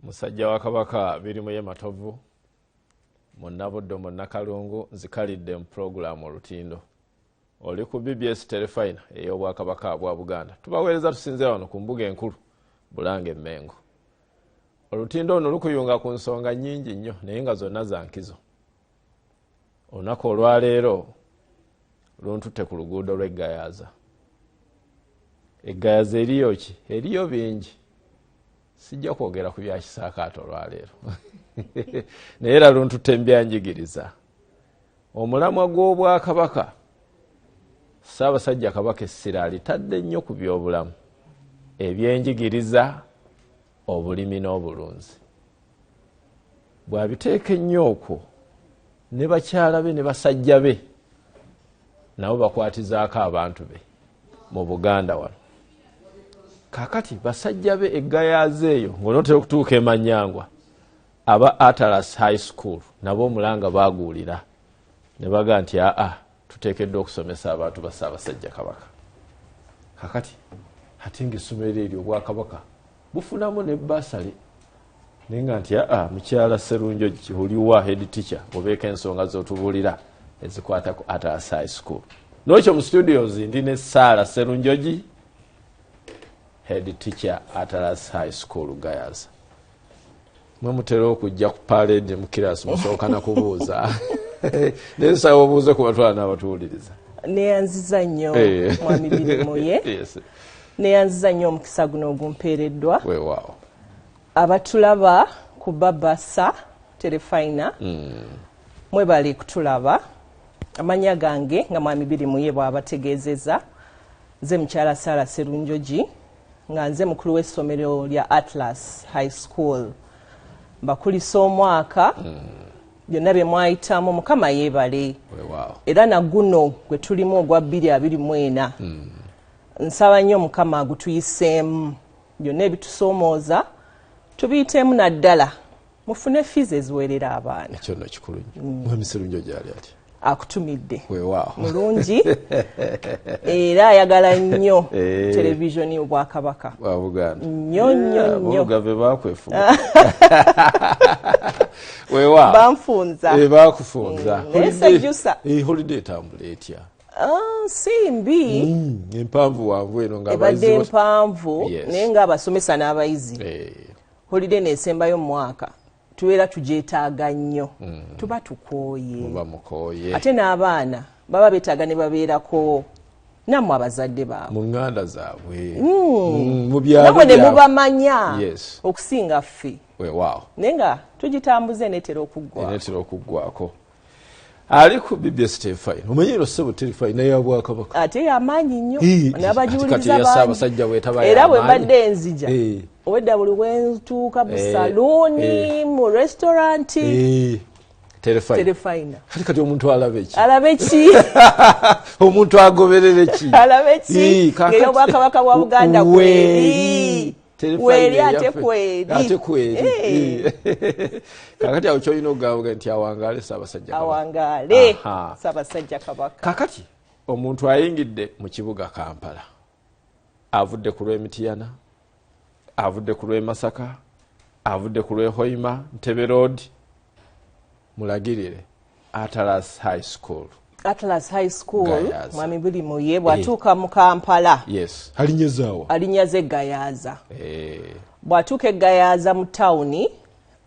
musajja wa kabaka birimu ye matovu munnabuddo munnakalungu nzikalidde mu program olutindo oli ku BBS Telefina ey'obwakabaka bwa Buganda tubaweereza tusinze wano ku mbuga enkulu Bulange Mmengo olutindo ono lukuyunga ku nsonga nnyingi nnyo naye nga zonna za nkizo olunaku olwaleero luntutte ku luguudo lw'Eggayaza Eggayaza eriyo ki eriyo bingi sijja kwogera ku bya kisaakaato olwaleero naye era luntutte mbyanjigiriza omulamwa gw'obwakabaka Ssaabasajja Kabaka essira alitadde nnyo ku by'obulamu ebyenjigiriza obulimi n'obulunzi bw'abiteeka ennyo okwo ne bakyala be ne basajja be nabo bakwatizaako abantu be mu Buganda wano kakati basajja be Eggayaza eyo ng'onootera okutuuka e Manyangwa aba Atlas High School nabo omulanga baaguulira ne baga nti tuteekeddwa okusomesa abantu ba Ssaabasajja Kabaka kakati ate ng'essomero eryo obwakabaka bufunamu ne basale naye nga nti mukyala Sserunjogi oliwa head teacher obeeko ensonga z'otubuulira ezikwata ku Atlas High School n'ekyo mu studios ndi ne Saala Sserunjogi head teacher Atlas High School Gayaza mwe mutera okujja ku parade mu kirasi musooka na kubuuza nensawo obuuze ku batwala n'abatuwuliriza neyanziza nnyo mwami birimu ye neyanziza nnyo omukisa guno ogumpeereddwa weewaawo abatulaba ku babasa Telefina mwebali kutulaba amanya gange nga mwami birimu ye bw'abategeezeza nze mukyala Saala Sserunjogi nga nze mukulu w'essomero lya Atlas High School bakulisa omwaka byonna bye mwayitamu Mukama yeebale era na guno gwe tulimu ogwa 2024 nsaba nnyo Mukama agutuyiseemu byonna ebitusoomooza tubiyiteemu naddala mufune fees eziwerera abaana ekyo nno kikulu nnyo mwami Sserunjogi ali ati akutumidde weewaawo mulungi era ayagala nnyo televisioni y'obwakabaka bwa Buganda nnyo nnyo nnyo Olugave baakwefuga weewaawo banfunza baakufunza holiday etambula etya simbi empanvu wanvu eno nga ebadde empanvu naye ng'abasomesa n'abayizi holiday neesembayo mu mwaka tubeera tugyetaaga nnyo tuba tukooye ate n'abaana baba beetaaga ne babeerako nammwe abazadde baabwe mu nganda zaabwe nabwe ne mubamanya okusinga ffe weewaawo naye nga tugitambuza enetera okuggwako ali ku BBS Telefina omanyiro ssebo Telefina y'obwakabaka ate y'amaanyi nnyo n'abagiwuliriza bangi era bwe mbadde enzija obwedda buli wentuuka mu saluuni mu restauranti Telefina kati omuntu alabe ki omuntu agoberere ki alabe ki ng'ey'obwakabaka bwa Buganda kweri ate kweri kakati awo kyolina okugamba nti awangaale Ssaabasajja Kabaka kakati omuntu ayingidde mu kibuga Kampala avudde ku lw'Emityana avudde ku lw'e Masaka avudde ku lw'e Hoima Ntebe Road mulagirire Atlas High School mwami birimu ye bw'atuuka mu Kampala alinyaze Eggayaza bw'atuuka Eggayaza mu tawuni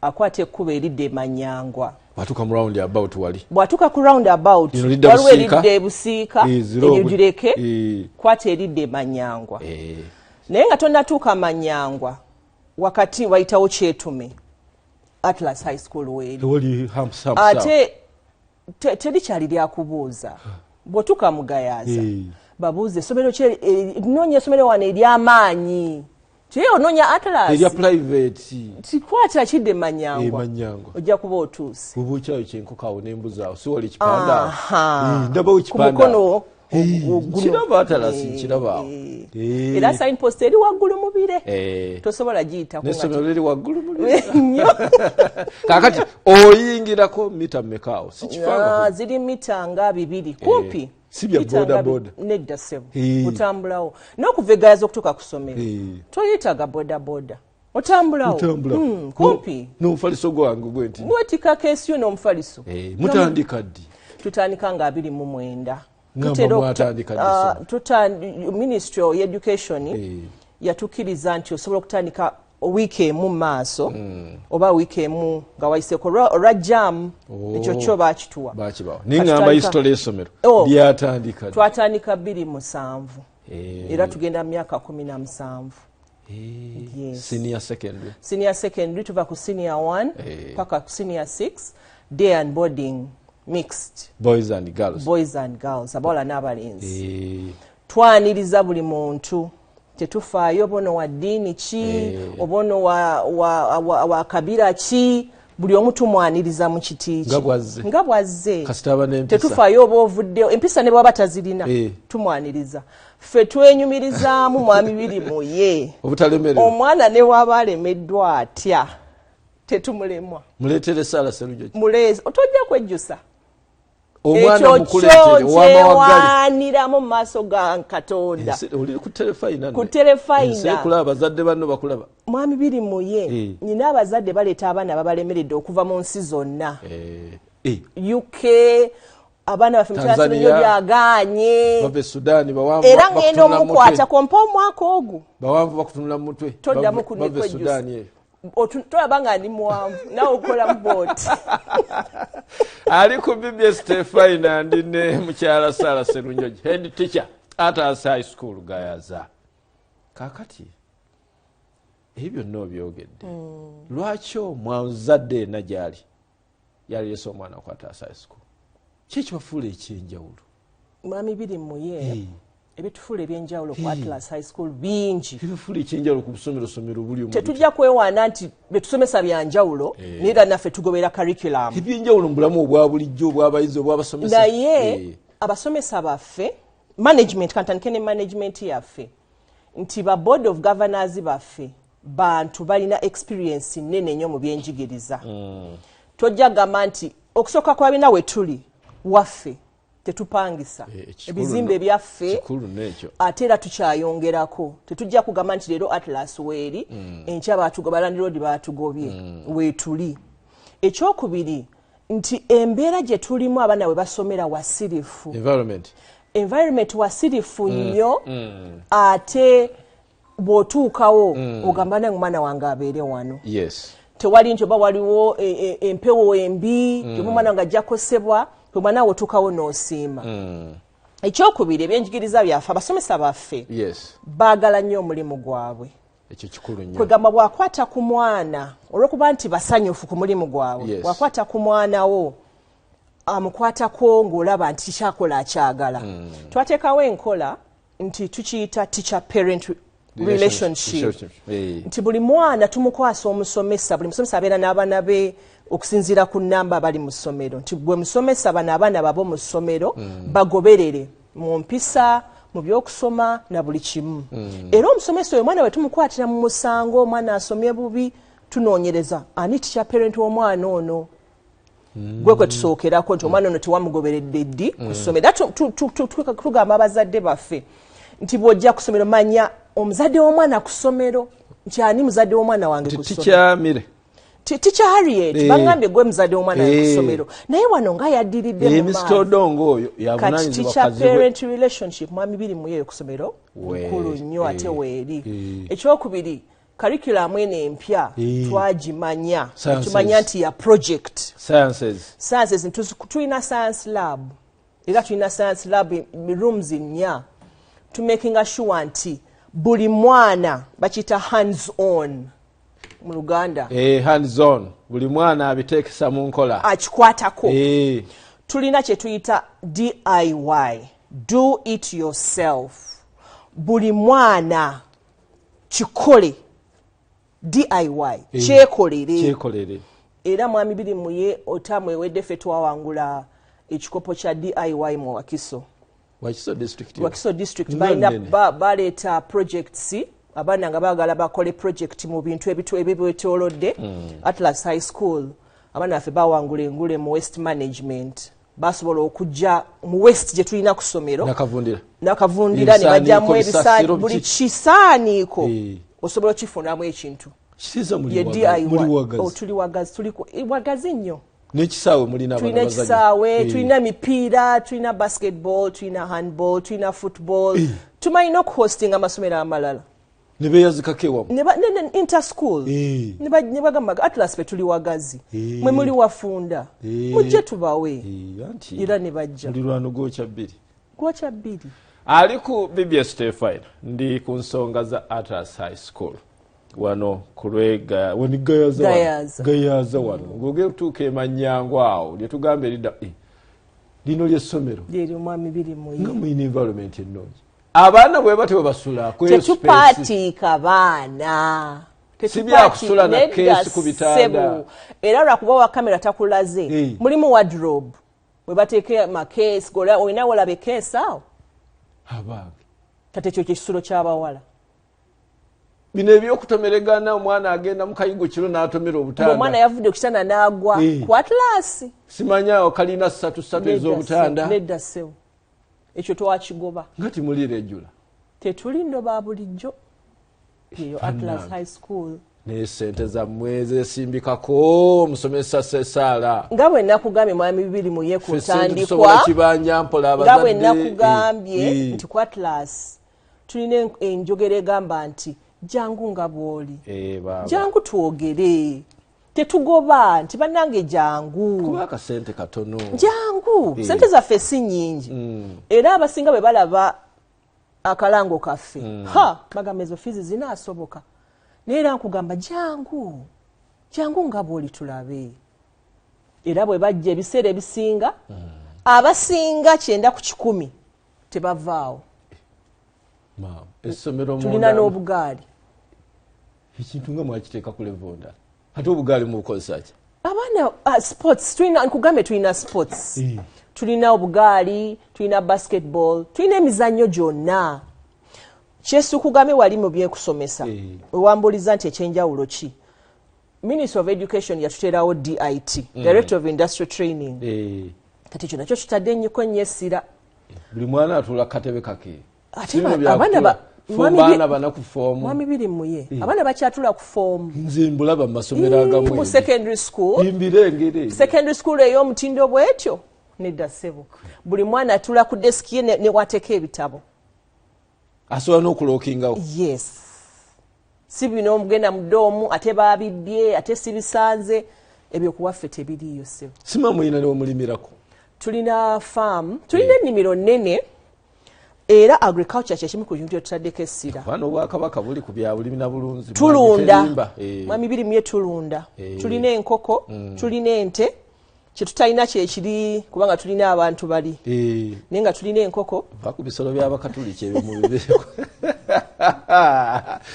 akwata ekkubo eridde Manyangwa bw'atuuka mu roundabout bw'atuuka ku roundabout waliwo eridde Busiika enyujireke kwata eridde Manyangwa naye nga tonnatuuka Manyangwa wakati wayitawo Kyetume Atlas High School weeri ate terikyali lyakubuuza bw'otuuka mu Gayaza babuuze essomero noonya essomero wano ery'amaanyi kye onoonya Atlas erya private kikwata kidde Manyangwa ojja kuba otuuse obuukyayo kyenkokaawo n'embuzaawo siwali kipanda ndabawo kipanda ku mukono kiraba Atlas nkirabaawo era signpost eri waggulu mu bire tosobola giyitako n'essomero liri waggulu mu bire kakati oyingirako mita mmekaawo sikifanga ziri mita nga 2 kumpi sibya boda nedda ssebo utambulawo n'okuva Eggayaza okutuuka ku ssomero toyetaaga boda otambulawo kumpi n'omufaliso gwange gwenti gwetika keesiyo n'omufaliso mutandika ddi tutandika nga 29 Ministry of Education yatukiriza nti osobola okutandika wiiki emu maaso oba wiiki emu nga wayiseko olwa jam ekyo kyo bakituwa ningamba history y'essomero lyatandika twatandika 27 era tugenda mu myaka 17 senior secondary tuva ku senior 1 paka ku senior 6 day and boarding mixed boys and girls abawala n'abalenzi twaniriza buli muntu tetufaayo bono wa ddiini ki obono wa kabira ki buli omu tumwaniriza mu kiti nga bwazze tetufaayo oba ovuddeo empisa ne bwaba tazirina tumwaniriza ffe twenyumirizaamu mwami biri mu ye omwana ne waba alemeddwa atya tetumulemwa muleetere Sarah Sserujjogi otojja kwejjusa omwana mukuleetere wawaniramu mu maaso ga Katonda oli ku telefayina kulaba abazadde banno bakulaba mwami biri mu ye nyina abazadde baleeta abaana babalemeredde okuva mu nsi zonna UK abaana baffe mukyalasinyo byaganye bave Sudan bawanvu era ngenda omukwata kompa omwaka ogwo bawanvu bakutunula mu mutwe toddamu kunikwejusa tolabanga ndi muwanvu nawe okola mu booti ali ku BBS Telefayina ndi ne mukyala Sarah Sserujjogi head teacher at high school gayaza kakati ebyo nno byogedde lwaki omwazadde najali yali yeso omwana ku at high school kiki bafuula ekyenjawulo mwami biri muye ebitufuula ebyenjawulo ku Atlas High School bingi ebifuula ekyenjawulo ku somero buli omu tetujja kwewaana nti betusomesa byanjawulo naye naffe tugobera curriculum ebyenjawulo mu bulamu obwa bulijjo obw'abayizi obw'abasomesa naye abasomesa baffe management kantandike ne management yaffe nti ba board of governors baffe bantu balina experience nene nnyo mu byenjigiriza tojja gamba nti okusooka kwa bina we tuli waffe tetupangisa ebizimbe byaffe ate era tukyayongerako tetujja kugamba nti leero Atlas weeri enkya batugobala Land Road batugobye weetuli ekyokubiri nti embeera gye tulimu abaana we basomera wasirifu environment wasirifu nnyo ate bw'otuukawo ogamba nange omwana wange abeere wano tewali nti oba waliwo empewo embi oba omwana wange ajja kosebwa omwana wo tukawo n'osiima ekyokubiri ebyenjigiriza byaffe abasomesa baffe baagala nnyo omulimu gwabwe ekyo kikulu nnyo kwegamba bwakwata ku mwana olw'okuba nti basanyufu ku mulimu gwabwe bwakwata ku mwana wo amukwatako ng'olaba nti kikyakola akyagala twateekawo enkola nti tukiyita teacher parent relationship nti buli mwana tumukwasa omusomesa buli musomesa abeera n'abaana be okusinziira ku nnamba abali mu ssomero nti gwe musomesa bano abaana babo mu ssomero bagoberere mu mpisa mu byokusoma na buli kimu era omusomesa oyo omwana we tumukwatira mu musango omwana asomye bubi tunoonyereza ani teacher parent w'omwana ono gwe kwe tusookerako nti omwana ono tewamugoberedde ddi ku ssomero tugamba abazadde baffe nti bw'ojja ku ssomero manya omuzadde w'omwana ku ssomero nkyani muzadde w'omwana wange ku ssomero Teacher Harriet bangambye gwe muzadde w'omwana ku ssomero naye wano nga yaddiridde mu maaso teacher parent relationship mwami biri mu yeyo ku ssomero nkulu nnyo ate weeri ekyokubiri curriculum eno empya twagimanya tumanya nti ya project sciences tulina science lab era tulina science lab rooms 4 to making sure nti buli mwana bakita hands on mu Luganda hands on buli mwana abiteekesa mu nkola akikwatako tulina kye tuyita DIY do it yourself buli mwana kikole DIY kyekolere era mwami biri muye otamwewedde ffe twawangula ekikopo kya DIY mu Wakiso district baleeta projects abaana nga baagala bakole project mu bintu ebibetolodde Atlas High School abaana baffe bawangula engule mu waste management basobola okujja mu waste gye tulina ku ssomero nakavundira ne bajjamu ebisaani buli kisaaniiko osobola okifunamu ekintu kisiza muri tuli wagazi tuli wagazi nnyo n'ekisaawe mulina abana bazannya tulina ekisaawe tulina mipiira tulina basketball tulina handball tulina football tumanyi n'okuhostinga amasomero amalala ne beeyazikako ewamu interschool ne bagamba Atlas pe tuli wagazi mwe muli wafunda mujje tubawe era ne bajja mulirwano gwocha bbiri ali ku BBS Stefan ndi ku nsonga za Atlas High School wano kulwega gayaza wano ngoge tuke emanyango awo lye tugambe lida lino ly'essomero lyeri omwami biri mu nga mu environment ennungi abaana bwe batyo basula ku tetupaatika baana tetupaakusula na keesi ku bitanda era lwakuba wa kamera takulaze mulimu wardrobe bwe bateeke makeesi gola olina wolabe keesi awo abange kati ekyo kyekisulo ky'abawala bino ebyokutomeregana omwana agenda mu kayigo kiro n'atomera obutanda omwana yavudde ku kitanda n'agwa ku Atlas simanyaawo kalina 3 ez'obutanda nedda sewo ekyo twakigoba nga timuli rejula tetuli nno ba bulijjo eyo Atlas High School ne sente za mwezi esimbikako omusomesa Sesaala nga bwe nakugambye mwami bibiri mu ye kutandikwa kibanja mpola abazadde nga bwe nakugambye nti ku Atlas tulina enjogera egamba nti jangu nga bw'oli jangu twogere tetugoba nti bannange jangu kuba akasente katono jangu sente zaffe si nnyingi era abasinga bwe balaba akalango kaffe bagamba ezo fizi zinaasoboka naye era nkugamba jangu nga bw'oli tulabe era bwe bajja ebiseera ebisinga abasinga 9 ku 10 tebavaawo tulina n'obugaali ekintu nga mwakiteeka ku levonda ate obugaali mubukozesa ki abaana sports nkugambe tulina sports tulina obugaali tulina basketball tulina emizannyo gyonna kyesukugambe wali mu byekusomesa wewambuliza nti ekyenjawulo ki Ministry of Education yatuteerawo DIT Director of Industrial Training kati ekyo nakyo kitadde ennyiko nnyessira buli mwana atula katebe kake abaana banaku foomu mwami biri muye abaana bakyatula ku foomu nze mbulaba mu masomero agamu mu secondary school imbirengere secondary school ey'omutindo bwetyo nedda ssebo buli mwana atula ku desk ye ne wateeka ebitabo asobola n'okulookingawo yes si bino omugenda mu ddoomu ate baabibbye ate sibisanze ebyo kuwaffe tebiriiyo ssebo sima muyina newomulimirako tulina farm tulina ennimiro nnene era agriculture kyekimu ku bintu byetutaddeko essira bano obwakabaka buli ku byabulimi na bulunzi tulunda mwami biri muye tulunda tulina enkoko tulina ente kyetutalina kyekiri kubanga tulina abantu bali naye nga tulina enkoko ku bisolo by'abakatuliki ebyo mu bibeeko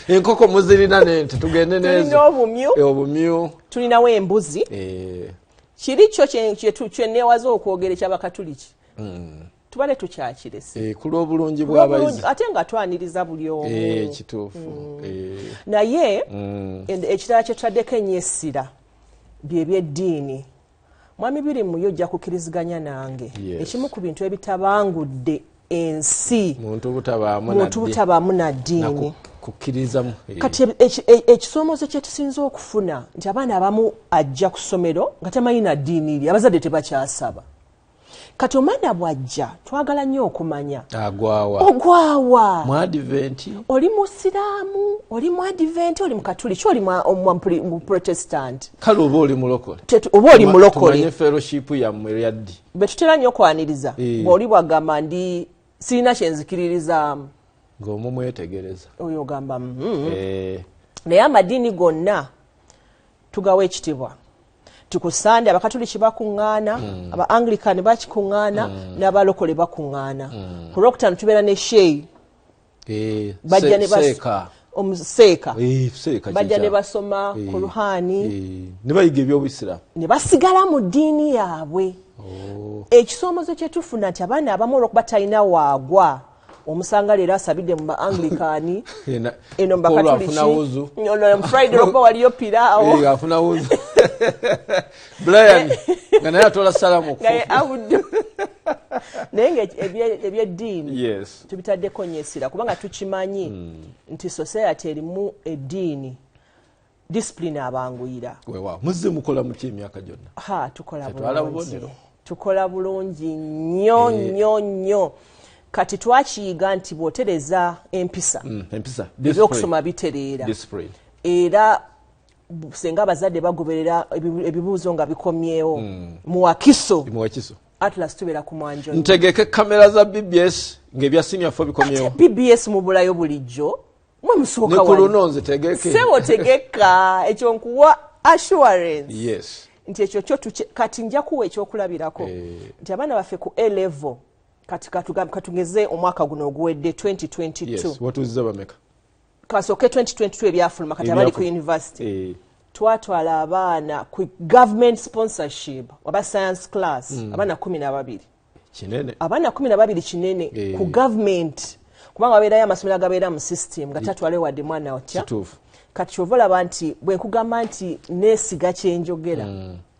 enkoko muzirina n'ente tugende nezo tulina obumyu tulinawo embuzi kiri kyo kyenneewaza okwogera eky'abakatuliki tubale tukyakirese ku lw'obulungi bw'abayizi ate nga twaniriza buli omu kituufu naye ekirala kyetutaddeko ennyo essira by'ebyeddiini mwami biri muyo ojja kukkiriziganya nange ekimu ku bintu ebitabangudde ensi muntu butabaamu na ddiini kukkirizamu kati ekisomoozo kyetusinza okufuna nti abaana abamu ajja ku ssomero nga tamanyi na ddiini eri abazadde tebakyasaba kati omwana bw'ajja twagala nnyo okumanya ogwawa mu advent oli musiraamu oli mu advent oli mukatuliki oli mu protestant kale oba oli mulokole tumanye fellowship yammwe yaddi betutera nnyo okwaniriza bw'oli bwagamba ndi sirina kyenzikiririzaamu ng'omu mwetegereza oyo ogamba naye amadiini gonna tugawa ekitibwa ku Sunday abakatuliki bakuŋŋaana aba Anglican bakikuŋŋaana n'abalokole bakuŋŋaana ku Lwokutaano tubeera ne sheyi bajja ne omuseeka bajja ne basoma ku Ruhani ne bayiga eby'Obuyisiraamu ne basigala mu ddiini yaabwe ekisomoozo kye tufuna nti abaana abamu olw'okuba talina waagwa omusanga leero asabidde mu Anglikani eno mbakatuliki ono Friday olw'okuba waliyo piraawo afuna wuzu Brian nga naye atola salamu okufuna naye nga ebyeddiini tubitaddeko nnyo essira kubanga tukimanyi nti society erimu eddiini discipline abanguyira. Wewa muzze mukola mu kyemyaka gyonna. Tukola bulungi nnyo. Kati twakiyiga nti bw'otereza empisa ebyokusoma bitereera era senga abazadde bagoberera ebibuuzo nga bikomyewo mu wakiso Atlas tubeera ku mwanjo. Ntegeke kamera za BBS ng'ebya senior fo bikomyewo. BBS mubulayo bulijjo mwe musooka wali. Nekulunonze tegeke. Sebo tegeka ekyo nkuwa assurance. Yes. Nti ekyo kyo kati nja kuwa ekyokulabirako nti abaana baffe ku A level kati katugeze omwaka guno oguwedde 2022. Yes. Watuuzizza bameka? Kasooke 2022 ebyafuluma kati abali ku university. Twatwala abaana ku government sponsorship waba science class abaana 12. Kinene. Abaana 12 kinene ku government kubanga babeerayo amasomero agabeera mu system nga tatwale wadde mwana otya. Kituufu. Kati ovolaba nti bwe nkugamba nti neesiga kyenjogera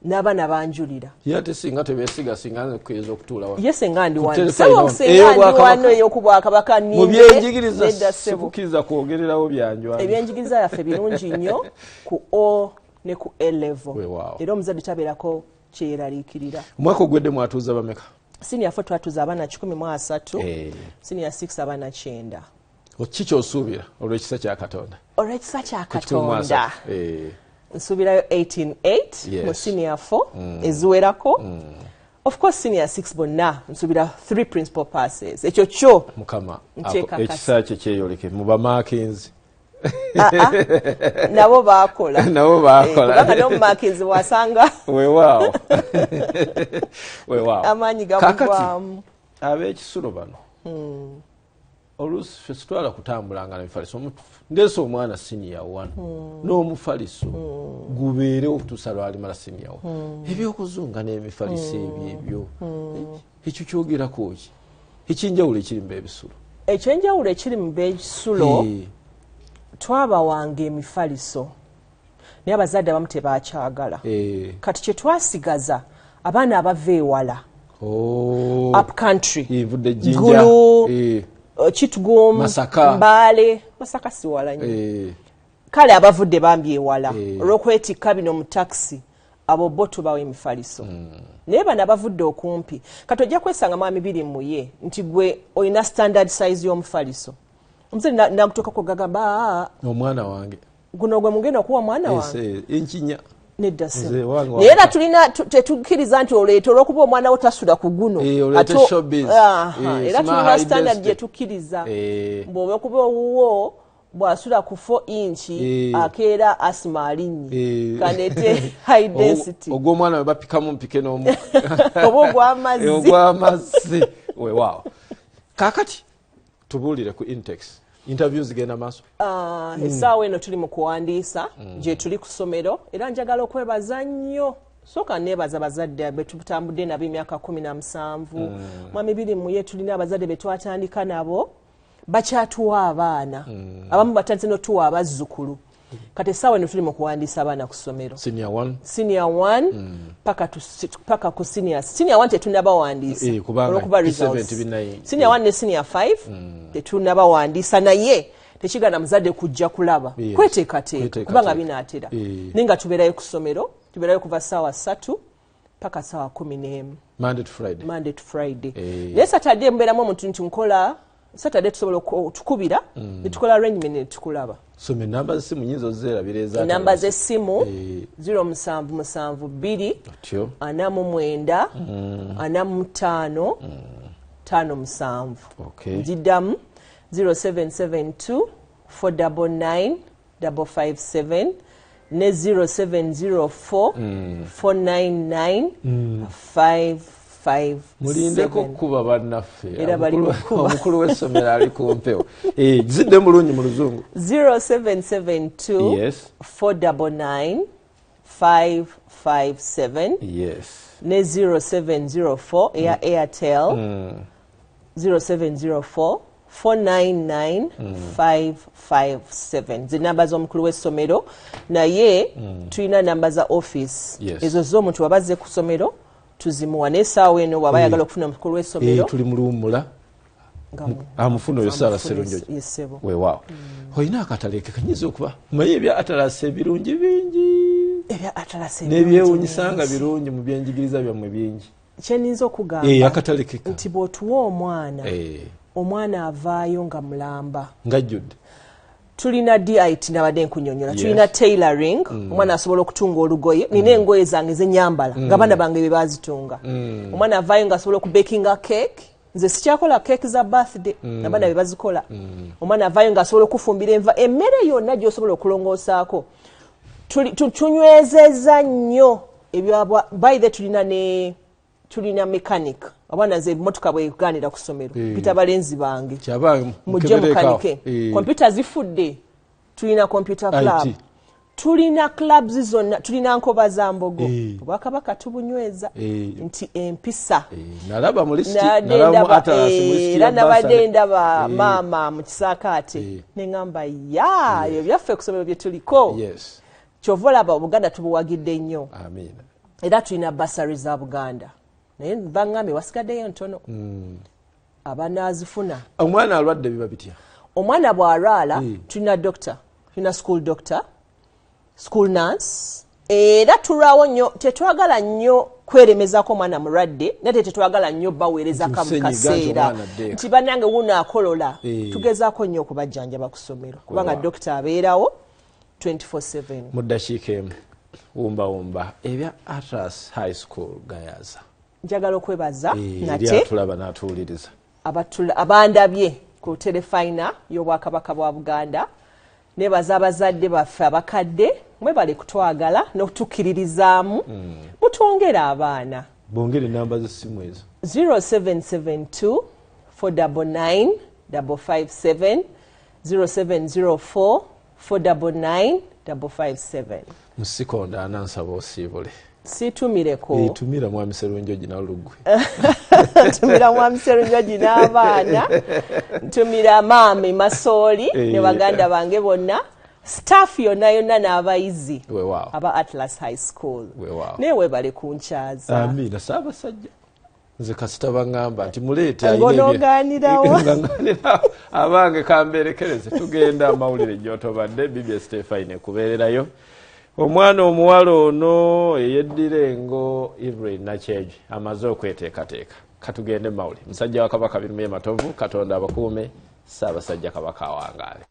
n'abaana banjulira. Yate singa tebeesiga singa kuyinza okutuula wa. Yes nga ndi wano. Sebo singa ndi wano ey'okubwakabaka ninde. Mu byenjigiriza sikukkiriza kwogererawo byanjwa. Ebyenjigiriza yaffe birungi nnyo ku O ne ku A level. Era omuzadde tabeerako kyeyeraliikirira. Omwaka ogwedde mwatuuza bameka? Senior 4 twatuuza abaana 13, senior 6 abaana 9. Kiki osuubira olw'ekisa kya Katonda? Olw'ekisa kya Katonda. Nsuubirayo 18-8 mu senior 4 eziwerako. Of course senior 6 bonna nsuubira 3 principal passes. Ekyo kyo Mukama ekisa kye kyeyoleke mu bamakinzi. Nabo baakola. Kubanga no mumakinzi wasanga. Weewaawo. Amaanyi gabugwamu. Ab'ekisulo bano. Oluusi ffe sitwala kutambulanga n'emifaliso. Ndeese omwana senior 1 n'omufaliso gubeere okutuusa lwalimala senior 1. Ebyokuzunga n'emifaliso ebyo ekyo kyogerako ki? Eky'enjawulo ekiri mu b'ebisulo. Ekyenjawulo ekiri mu b'ekisulo twabawanga emifaliso naye abazadde abamu tebakyagala. Kati kye twasigaza abaana abava ewala up country Gulu Kitgum, Mbale, Masaka si wala nyo. Kale abavudde bambi ewala. Olw'okwetikka bino mu taxi abo bo tubawa emifaliso. Naye bano abavudde okumpi kati ojja kwesanga mwami biri muye nti gwe olina standard size y'omufaliso. Omusajja nakutuuka kugagamba omwana wange guno gwe mugenda okuwa mwana wange. Enkinya. Nedda se. Naye era tulina tetukkiriza nti oleeta olw'okuba omwana wo tasula ku guno. Oleete showbiz. Era tulina standard gye tukkiriza. Bw'oba okuba owuwo bw'asula ku 4 inchi akeera asima alinnyi. Kanete high density. Ogw'omwana we bapikamu mpike n'omu. Oba ogw'amazzi. Ogw'amazzi. Weewaawo. Kaakati tubuulire ku Intex. Interviews genda maaso. Essaawa eno tuli mu kuwandiisa gye tuli ku ssomero era njagala okwebaza nnyo. Sooka neebaza bazadde be tutambudde nabo emyaka 17. Mwami biri muye tulina abazadde be twatandika nabo bakyatuwa abaana. Abamu batandise n'otuwa abazzukulu. Kati essaawa eno tuli mu kuwandiisa abaana ku ssomero. Senior 1. Senior 1 paka ku senior. Senior 1 tetunnabawandiisa. Olw'okuba results. Senior 1 ne senior 5 tetunnabawandiisa naye tekigana muzadde kujja kulaba. Kweteekateeka kubanga binaatera. Naye nga tubeerayo ku ssomero, tubeerayo kuva ssaawa 3 paka ssaawa 11. Monday to Friday. Monday to Friday. Naye Saturday mbeeramu omuntu nti nkola Saturday tusobola okutukubira netukola arrangement netukulaba. So me namba z'essimu nyinza ozzeerabira ezaata. Namba z'essimu 0772 49 45 57. Nziddamu 0772 499 557 ne 0704 499 557. Mulindeko kuba bannaffe. Omukulu w'essomero ali ku mpewo. Zidde mulungi mu luzungu. 0772 499 557 ne 0704 eya Airtel 0704 499 557. Zinamba z'omukulu w'essomero naye tulina namba za office. Ezo z'omuntu wabazze ku ssomero tuzimuwa n'essaawa eno bw'aba ayagala okufuna omukulu w'essomero. Tuli mu luwummula. amufuna oyo Sarah Sserunjogi weewaawo olina akatale ke kanyiza okuba manyi ebya Atlas ebirungi bingi n'ebyewuunyisa nga birungi mu byenjigiriza byammwe bingi kyeninza okugamba akatale ke nti bw'otuwa omwana avaayo nga mulamba ng'ajjudde tulina DIT nabadde nkunyonyola tulina tailoring omwana asobola okutunga olugoye nina engoye zange zenyambala nga baana bange bye bazitunga omwana avaayo nga asobola okubakinga cake nze sikyakola cake za birthday nabaana bye bazikola omwana avaayo nga asobola okufumbira enva emmere yonna gy'osobola okulongoosaako tunywezeza nnyo ebyabwa by the tulina mechanic abaana ze motoka bweganira ku ssomero pita balenzi bange mujje mukanike kompyuta zifudde tulina computer club tulina clubs zonna tulina nkoba za mbogo obwakabaka tubunyweza nti empisa nalaba mu list nabadde ndaba maama mu kisaakaate neŋŋamba ebyo byaffe ku ssomero bye tuliko kyova olaba obuganda tubuwagidde nnyo era tulina basari za Buganda naye baŋŋambye wasigaddeyo ntono abanazifuna omwana alwadde biba bitya omwana bw'alwala tulina doctor tulina school doctor school nurse era tulwawo nnyo tetwagala nnyo kweremezaako omwana mulwadde nate tetwagala nnyo baweereza kaseera nti bannange wuno akolola tugezaako nnyo okubajjanjaba ku ssomero kubanga doctor abeerawo 24/7 mu ddakiika emu wumba ebya Atlas High School gayaza njagala okwebaza nate tulaba n'atuwuliriza abandabye ku telefayina y'obwakabaka bwa Buganda nebaza abazadde baffe abakadde mwebale kutwagala n'okutukkiririzaamu mutwongere abaana bongere namba z'essimu ezo 0772 499 557 0704 499 557 musikonda anansaba osiibule situmireko tumira mwami Sserunjogi n'olugwe tumira mwami Sserunjogi n'abaana tumira maami Masooli ne baganda bange bonna staff yonna n'abayizi aba Atlas High School naye webale kunkyaza amina Ssaabasajja nze kasita baŋŋamba nti muleete ngonoganirawo abange kamberekereze tugenda amawulire gy'otobadde Bibi Stefine kubeererayo omwana omuwala ono eyeddira engo Evelyn Nakyeji amaze okweteekateeka katugende mawuli musajja wa Kabaka Birumye Matovu Katonda abakuume Ssaabasajja Kabaka awangaale